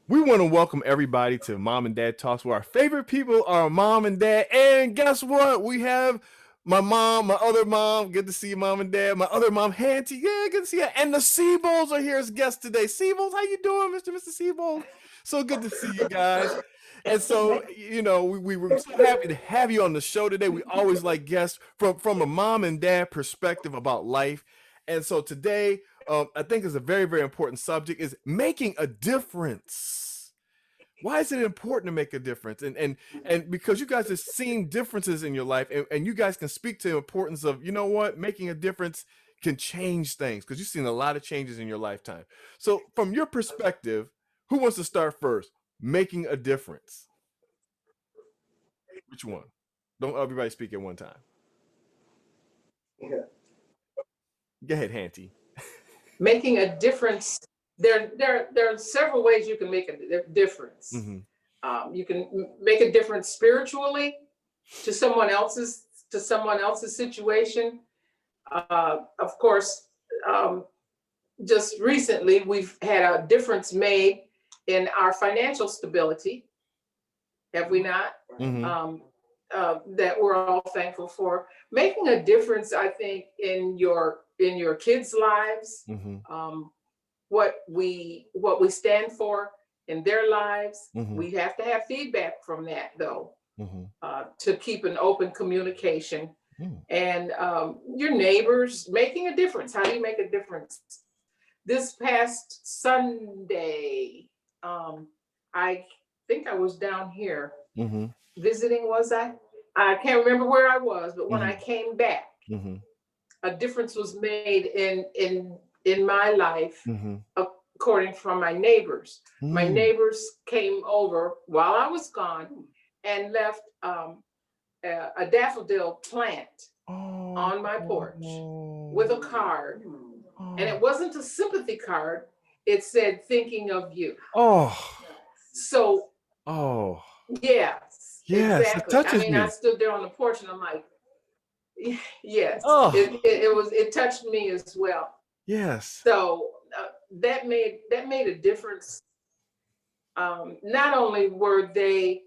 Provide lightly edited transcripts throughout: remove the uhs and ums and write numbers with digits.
We want to welcome everybody to Mom and Dad Talks, where our favorite people are mom and dad. And guess what? We have my mom, my other mom. Good to see you, mom and dad. My other mom, Hantie. Yeah, good to see you. And the Siebolds are here as guests today. Siebolds, how you doing, Mr. Siebolds? So good to see you guys. And so, we were so happy to have you on the show today. We always like guests from a mom and dad perspective about life. And so today, I think is a very, very important subject is making a difference. Why is it important to make a difference? And because you guys have seen differences in your life, and you guys can speak to the importance of, you know what, making a difference can change things because you've seen a lot of changes in your lifetime. So from your perspective, who wants to start first? Making a difference. Which one? Don't everybody speak at one time. Yeah. Go ahead, Hantie. Making a difference. There are several ways you can make a difference. Mm-hmm. You can make a difference spiritually to someone else's situation. Of course, just recently we've had a difference made in our financial stability. Have we not? Mm-hmm. That we're all thankful for. Making a difference, I think, in your kids' lives. Mm-hmm. What we stand for in their lives. Mm-hmm. We have to have feedback from that, though, Mm-hmm. to keep an open communication. Mm. And your neighbors, making a difference. How do you make a difference? This past Sunday, I think I was down here Mm-hmm. visiting, was I? I can't remember where I was, but when I came back, Mm-hmm. a difference was made in my life, Mm-hmm. according from my neighbors. Mm. My neighbors came over while I was gone and left a daffodil plant on my porch with a card. And it wasn't a sympathy card. It said, thinking of you. Oh. So, Oh. yes, Yes, it exactly. touches I mean, me. I stood there on the porch and I'm like, yes, Oh. it touched me as well. Yes. So that made a difference. Not only were they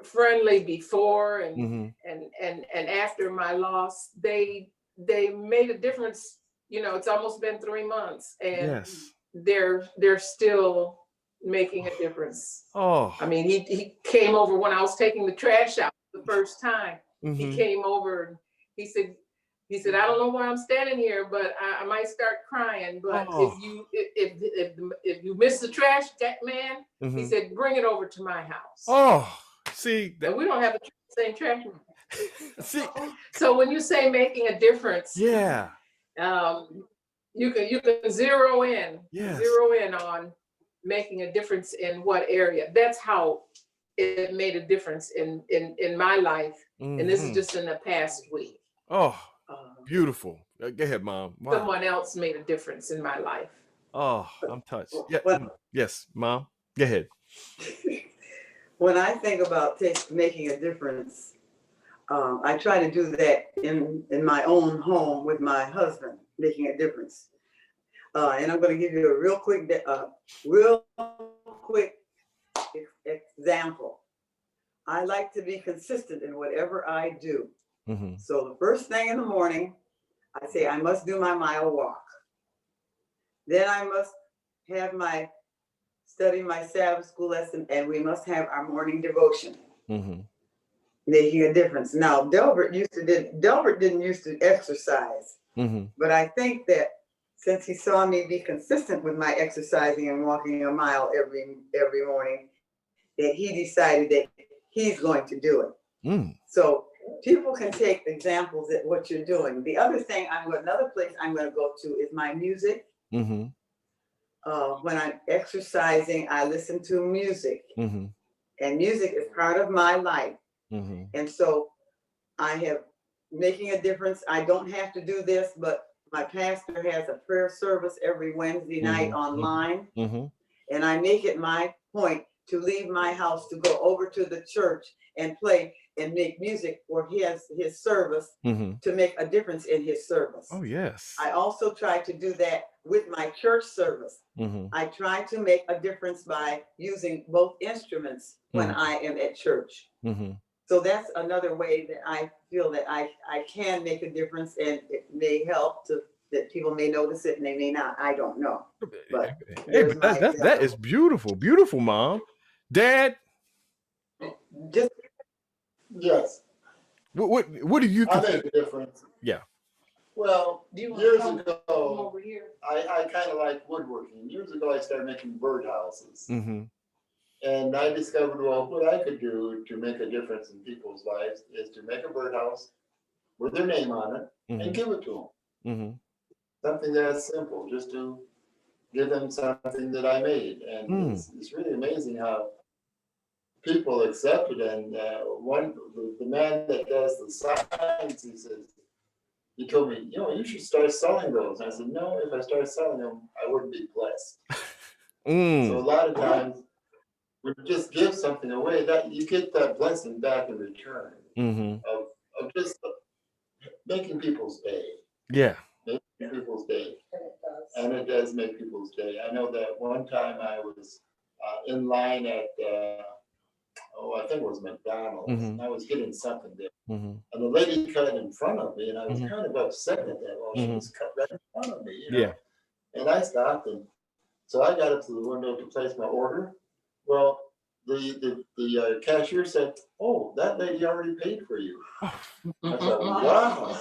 friendly before and Mm-hmm. and after my loss, they made a difference. It's almost been 3 months, and Yes. they're still making a difference. Oh. I mean, he came over when I was taking the trash out the first time. He Mm-hmm. came over and he said, I don't know why I'm standing here, but I might start crying. But Oh. if you miss the trash, man, Mm-hmm. he said, bring it over to my house. Oh. See And we don't have the same trash man. See. So when you say making a difference, Yeah. you can zero in Yes. on making a difference in what area. That's how it made a difference in my life. Mm-hmm. And this is just in the past week. Oh, beautiful. Go ahead, Mom. Wow. Someone else made a difference in my life. Oh, I'm touched. Yeah. Well, Yes, Mom. Go ahead. when I think about making a difference, I try to do that in my own home with my husband, making a difference. And I'm going to give you a real quick example. I like to be consistent in whatever I do. Mm-hmm. So the first thing in the morning, I say I must do my mile walk. Then I must have study my Sabbath school lesson, and we must have our morning devotion. Mm-hmm. Making a difference. Now, Delbert didn't used to exercise, but I think that since he saw me be consistent with my exercising and walking a mile every morning, that he decided that he's going to do it. Mm. So people can take examples at what you're doing. The other thing, another place I'm going to go to is my music. Mm-hmm. When I'm exercising, I listen to music, Mm-hmm. and music is part of my life. Mm-hmm. And so I have making a difference. I don't have to do this, but my pastor has a prayer service every Wednesday night online. Mm-hmm. And I make it my point to leave my house to go over to the church and play and make music for his service to make a difference in his service. Oh, yes. I also try to do that with my church service. I try to make a difference by using both instruments when I am at church. So that's another way that I feel that I can make a difference, and it may help that people may notice it and they may not. I don't know. But hey, but that is beautiful. Beautiful, Mom. Dad? Just yes. What do you think? I make a difference. Yeah. Well, years ago, over here? I kind of like woodworking. Years ago, I started making birdhouses. And I discovered, well, what I could do to make a difference in people's lives is to make a birdhouse with their name on it and give it to them. Something that's simple, just to give them something that I made. And it's really amazing how people accept it. And the man that does the signs, he told me, you should start selling those. And I said, no, if I started selling them, I wouldn't be blessed. So a lot of times, when you just give something away, that you get that blessing back in return of just making people's day. Yeah. Making people's day. And it does make people's day. I know that one time I was in line at, I think it was McDonald's, and I was getting something there. And the lady cut in front of me, and I was kind of upset at that. Well, she was cut right in front of me, Yeah. And I stopped, and so I got up to the window to place my order. Well, the cashier said, "Oh, that lady already paid for you." I thought, wow.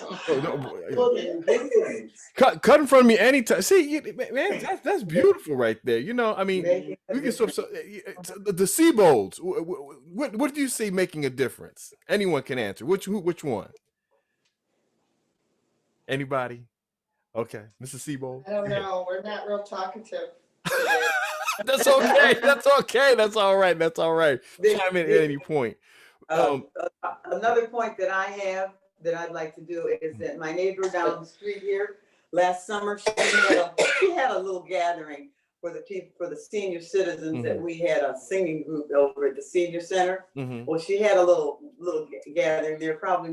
Cut in front of me anytime. See, man, that's beautiful right there. I mean, we can the Siebolds. What do you see making a difference? Anyone can answer. Which one? Anybody? Okay, Mrs. Siebold. I don't know. We're not real talkative. That's okay. That's okay. That's all right. That's all right. Chime in at any point. Another point that I have that I'd like to do is that my neighbor down the street here last summer, she had a little gathering for the senior citizens that we had a singing group over at the senior center. Well, she had a little gathering there. Probably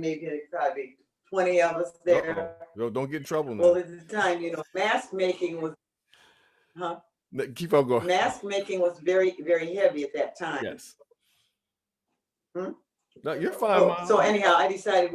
20 of us there. Don't get in trouble now. Well, at the time, mask making was, Keep on going. Mask making was very, very heavy at that time. Yes. No, you're fine, Mom. So anyhow, I decided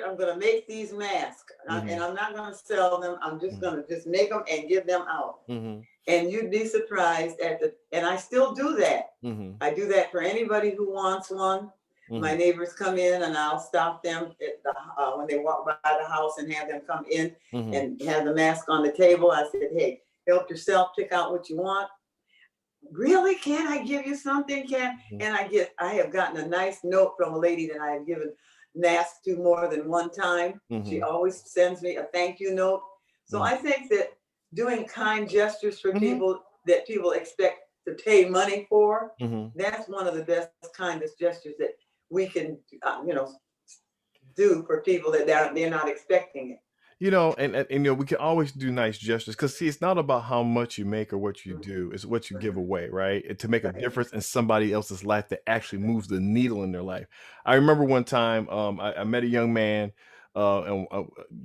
I'm going to make these masks, and I'm not going to sell them. I'm just going to make them and give them out. And you'd be surprised and I still do that. I do that for anybody who wants one. My neighbors come in, and I'll stop them at when they walk by the house and have them come in and have the mask on the table. I said, hey, help yourself, pick out what you want. Really? Can I give you something? And I have gotten a nice note from a lady that I have given masks to more than one time. She always sends me a thank you note. So I think that doing kind gestures for people that people expect to pay money for, that's one of the best kindest gestures that we can, do for people that they're not expecting it. And we can always do nice gestures because see, it's not about how much you make or what you do, it's what you give away, right? And to make a difference in somebody else's life that actually moves the needle in their life. I remember one time I met a young man and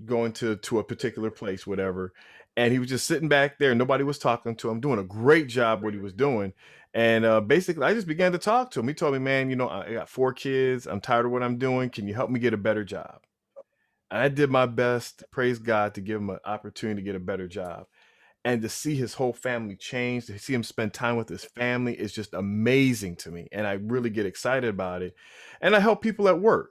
going to a particular place, whatever, and he was just sitting back there. Nobody was talking to him, doing a great job what he was doing. And basically, I just began to talk to him. He told me, man, I got 4 kids. I'm tired of what I'm doing. Can you help me get a better job? And I did my best, praise God, to give him an opportunity to get a better job. And to see his whole family change, to see him spend time with his family is just amazing to me. And I really get excited about it. And I help people at work,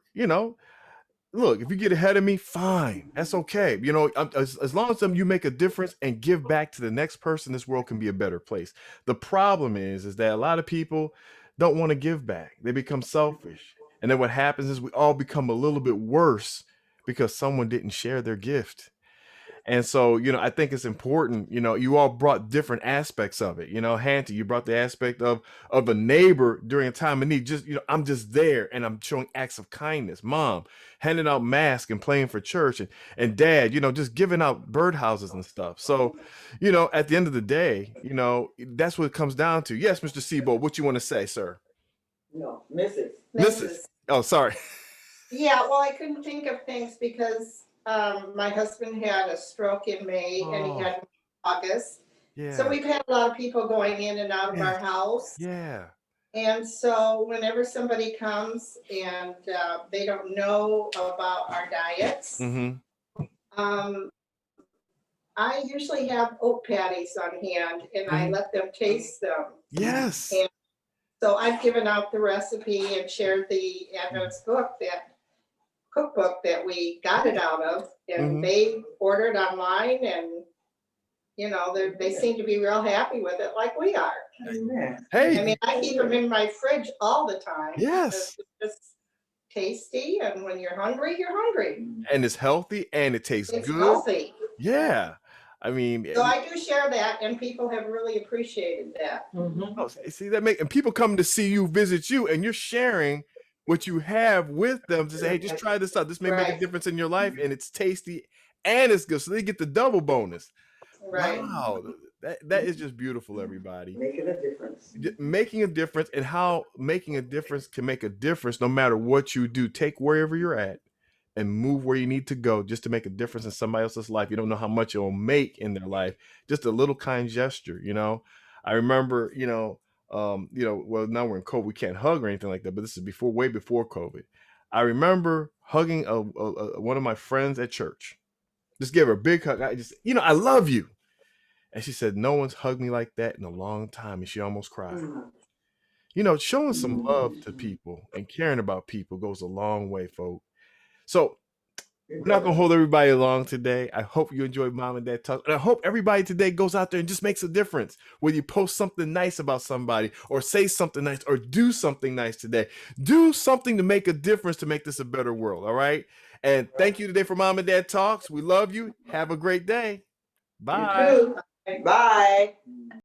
Look, if you get ahead of me, fine. That's okay. As long as you make a difference and give back to the next person, this world can be a better place. The problem is that a lot of people don't want to give back. They become selfish. And then what happens is we all become a little bit worse because someone didn't share their gift. And so, I think it's important, you all brought different aspects of it. Hantie, you brought the aspect of a neighbor during a time of need. Just, I'm just there and I'm showing acts of kindness. Mom, handing out masks and playing for church, and Dad, just giving out birdhouses and stuff. So, at the end of the day, that's what it comes down to. Yes, Mr. Siebold, what you want to say, sir? No, Mrs. Mrs. Oh, sorry. Yeah, well, I couldn't think of things because my husband had a stroke in May and he had in August. Yeah. So we've had a lot of people going in and out of our house. Yeah. And so whenever somebody comes and they don't know about our diets, I usually have oat patties on hand and I let them taste them. Yes. And so I've given out the recipe and shared the Advent's cookbook that we got it out of, and they ordered online, and you know, they seem to be real happy with it, like we are. Hey. I mean, I keep them in my fridge all the time. Yes. It's just tasty, and when you're hungry, you're hungry. And it's healthy and it tastes It's good. healthy. Yeah. I mean, so I do share that, and people have really appreciated that. Oh, see that and people come to see you, visit you, and you're sharing what you have with them to say, hey, just try this out. This may make a difference in your life, and it's tasty and it's good. So they get the double bonus. Right. Wow. That is just beautiful, everybody. Making a difference. Making a difference, and how making a difference can make a difference no matter what you do. Take wherever you're at and move where you need to go just to make a difference in somebody else's life. You don't know how much it'll make in their life. Just a little kind gesture, you know. I remember, well, now we're in COVID, we can't hug or anything like that, but this is way before COVID. I remember hugging one of my friends at church. Just give her a big hug. I love you. And she said, no one's hugged me like that in a long time. And she almost cried. Showing some love to people and caring about people goes a long way, folks. So we're not going to hold everybody along today. I hope you enjoyed Mom and Dad Talk. And I hope everybody today goes out there and just makes a difference. Whether you post something nice about somebody or say something nice or do something nice today. Do something to make a difference to make this a better world, all right? And thank you today for Mom and Dad Talks. We love you. Have a great day. Bye. You too. Bye.